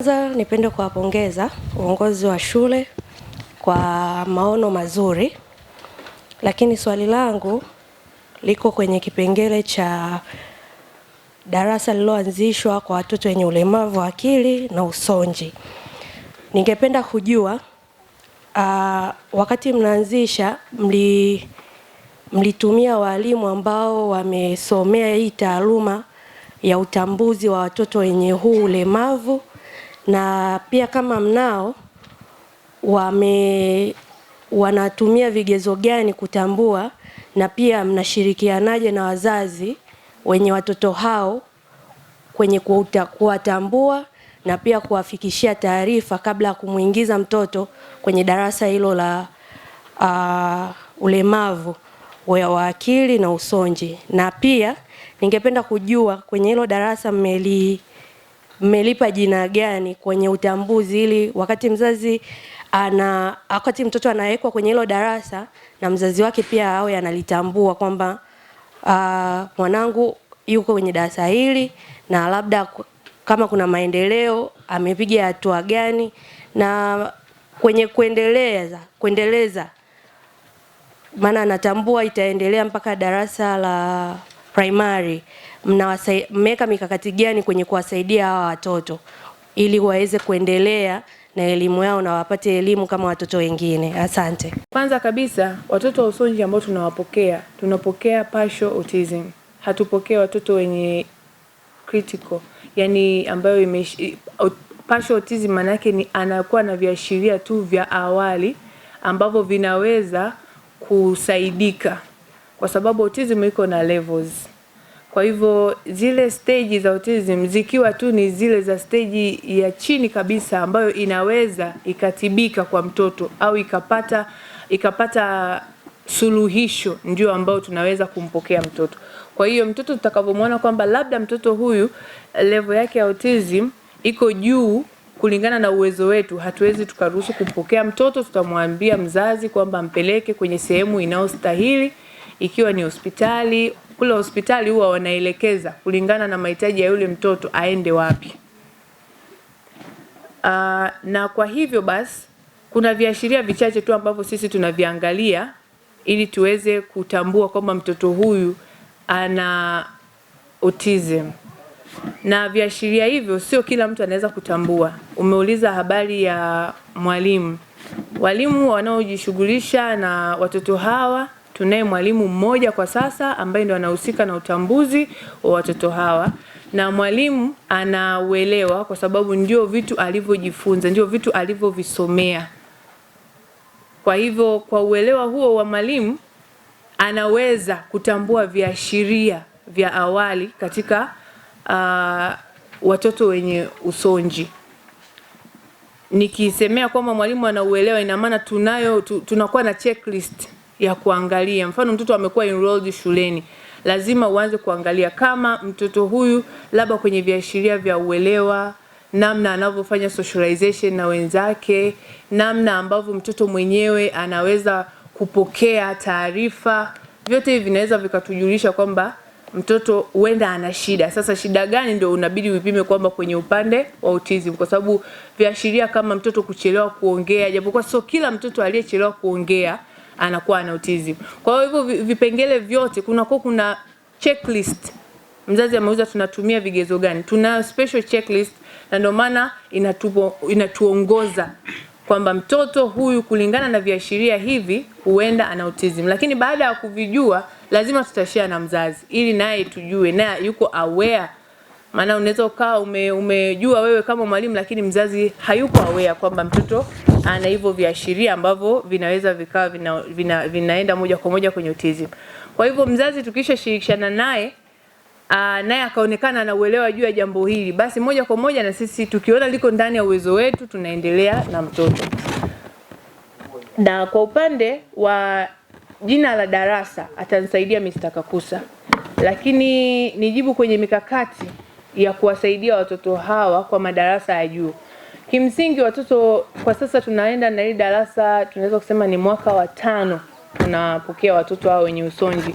Kwanza nipende kuwapongeza uongozi wa shule kwa maono mazuri, lakini swali langu liko kwenye kipengele cha darasa lililoanzishwa kwa watoto wenye ulemavu wa akili na usonji. Ningependa kujua wakati mnaanzisha mlitumia walimu ambao wamesomea hii taaluma ya utambuzi wa watoto wenye huu ulemavu, na pia kama mnao wanatumia vigezo gani kutambua, na pia mnashirikianaje na wazazi wenye watoto hao kwenye kuwatambua na pia kuwafikishia taarifa kabla ya kumuingiza mtoto kwenye darasa hilo la ulemavu wa akili na usonji. Na pia ningependa kujua kwenye hilo darasa mmelipa jina gani kwenye utambuzi, ili wakati mtoto anawekwa kwenye hilo darasa na mzazi wake pia awe analitambua kwamba mwanangu yuko kwenye darasa hili, na labda kama kuna maendeleo amepiga hatua gani, na kwenye kuendeleza maana anatambua itaendelea mpaka darasa la primary. Mmeweka mikakati gani kwenye kuwasaidia hawa watoto ili waweze kuendelea na elimu yao na wapate elimu kama watoto wengine? Asante. Kwanza kabisa, watoto wa usonji ambao tunapokea partial autism. Hatupokee watoto wenye critical, yani ambayo partial autism maana yake ni anakuwa na viashiria tu vya awali ambavyo vinaweza kusaidika, kwa sababu autism iko na levels. Kwa hivyo zile stage za autism zikiwa tu ni zile za stage ya chini kabisa ambayo inaweza ikatibika kwa mtoto au ikapata suluhisho, ndio ambao tunaweza kumpokea mtoto. Kwa hiyo mtoto tutakapomwona kwamba labda mtoto huyu level yake ya autism iko juu kulingana na uwezo wetu, hatuwezi tukaruhusu kumpokea mtoto. Tutamwambia mzazi kwamba mpeleke kwenye sehemu inayostahili, ikiwa ni hospitali. Kule hospitali huwa wanaelekeza kulingana na mahitaji ya yule mtoto aende wapi. Na kwa hivyo basi kuna viashiria vichache tu ambavyo sisi tunaviangalia ili tuweze kutambua kwamba mtoto huyu ana autism. Na viashiria hivyo sio kila mtu anaweza kutambua. Umeuliza habari ya mwalimu. Walimu wanaojishughulisha na watoto hawa, tunaye mwalimu mmoja kwa sasa ambaye ndio anahusika na utambuzi wa watoto hawa, na mwalimu anauelewa kwa sababu ndio vitu alivyojifunza, ndio vitu alivyovisomea. Kwa hivyo kwa uelewa huo wa mwalimu anaweza kutambua viashiria vya awali katika watoto wenye usonji. Nikisemea kwamba mwalimu anauelewa, ina maana tunakuwa na checklist ya kuangalia. Mfano mtoto amekuwa enrolled shuleni, lazima uanze kuangalia kama mtoto huyu labda kwenye viashiria vya uelewa, namna anavyofanya socialization na wenzake, namna ambavyo mtoto mwenyewe anaweza kupokea taarifa, vyote hivi vinaweza vikatujulisha kwamba mtoto huenda ana shida. Sasa shida gani ndio unabidi upime kwamba kwenye upande wa autism, kwa sababu viashiria kama mtoto kuchelewa kuongea, japokuwa sio kila mtoto aliyechelewa kuongea anakuwa na autism. Kwa hivyo vipengele vyote kuna checklist. Mzazi ameuliza tunatumia vigezo gani? Tuna special checklist, na ndio maana inatuongoza kwamba mtoto huyu kulingana na viashiria hivi huenda ana autism. Lakini baada ya kuvijua lazima tutashare na mzazi ili naye tujue naye yuko aware. Maana unaweza ukawa umejua wewe kama mwalimu, lakini mzazi hayuko aware kwamba mtoto ana hivyo viashiria ambavyo vinaweza vikawa vinaenda moja kwa moja kwenye autism. Kwa hivyo mzazi tukishashirikishana naye akaonekana na uelewa juu ya jambo hili, basi moja kwa moja na sisi tukiona liko ndani ya uwezo wetu tunaendelea na mtoto. Na kwa upande wa jina la darasa atanisaidia Mr. Kakusa, lakini nijibu kwenye mikakati ya kuwasaidia watoto hawa kwa madarasa ya juu. Kimsingi watoto kwa sasa tunaenda na hili darasa, tunaweza kusema ni mwaka wa 5 tunapokea watoto hao wenye usonji.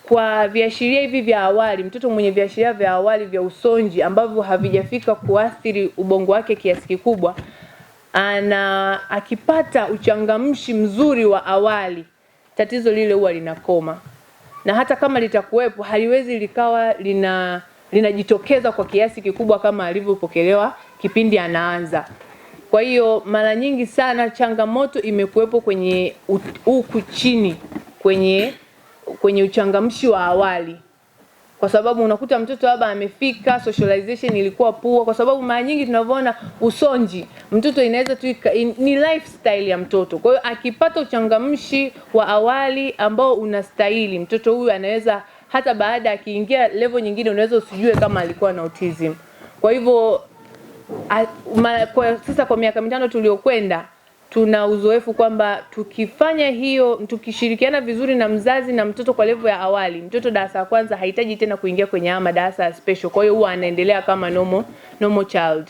kwa viashiria hivi vya awali, mtoto mwenye viashiria vya awali vya usonji ambavyo havijafika kuathiri ubongo wake kiasi kikubwa, akipata uchangamshi mzuri wa awali, tatizo lile huwa linakoma. Na hata kama litakuwepo, haliwezi likawa linajitokeza kwa kiasi kikubwa kama alivyopokelewa kipindi anaanza. Kwa hiyo mara nyingi sana changamoto imekuwepo kwenye huku chini kwenye uchangamshi wa awali, kwa sababu unakuta mtoto labda amefika, socialization ilikuwa poor, kwa sababu mara nyingi tunavyoona usonji mtoto inaweza tu ni lifestyle ya mtoto. Kwa hiyo akipata uchangamshi wa awali ambao unastahili, mtoto huyu anaweza hata baada akiingia level nyingine unaweza usijue kama alikuwa na autism. Kwa hivyo sasa kwa miaka 5 tuliokwenda, tuna uzoefu kwamba tukifanya hiyo, tukishirikiana vizuri na mzazi na mtoto kwa level ya awali, mtoto darasa la kwanza hahitaji tena kuingia kwenye madarasa special. Kwa hiyo huwa anaendelea kama normal child.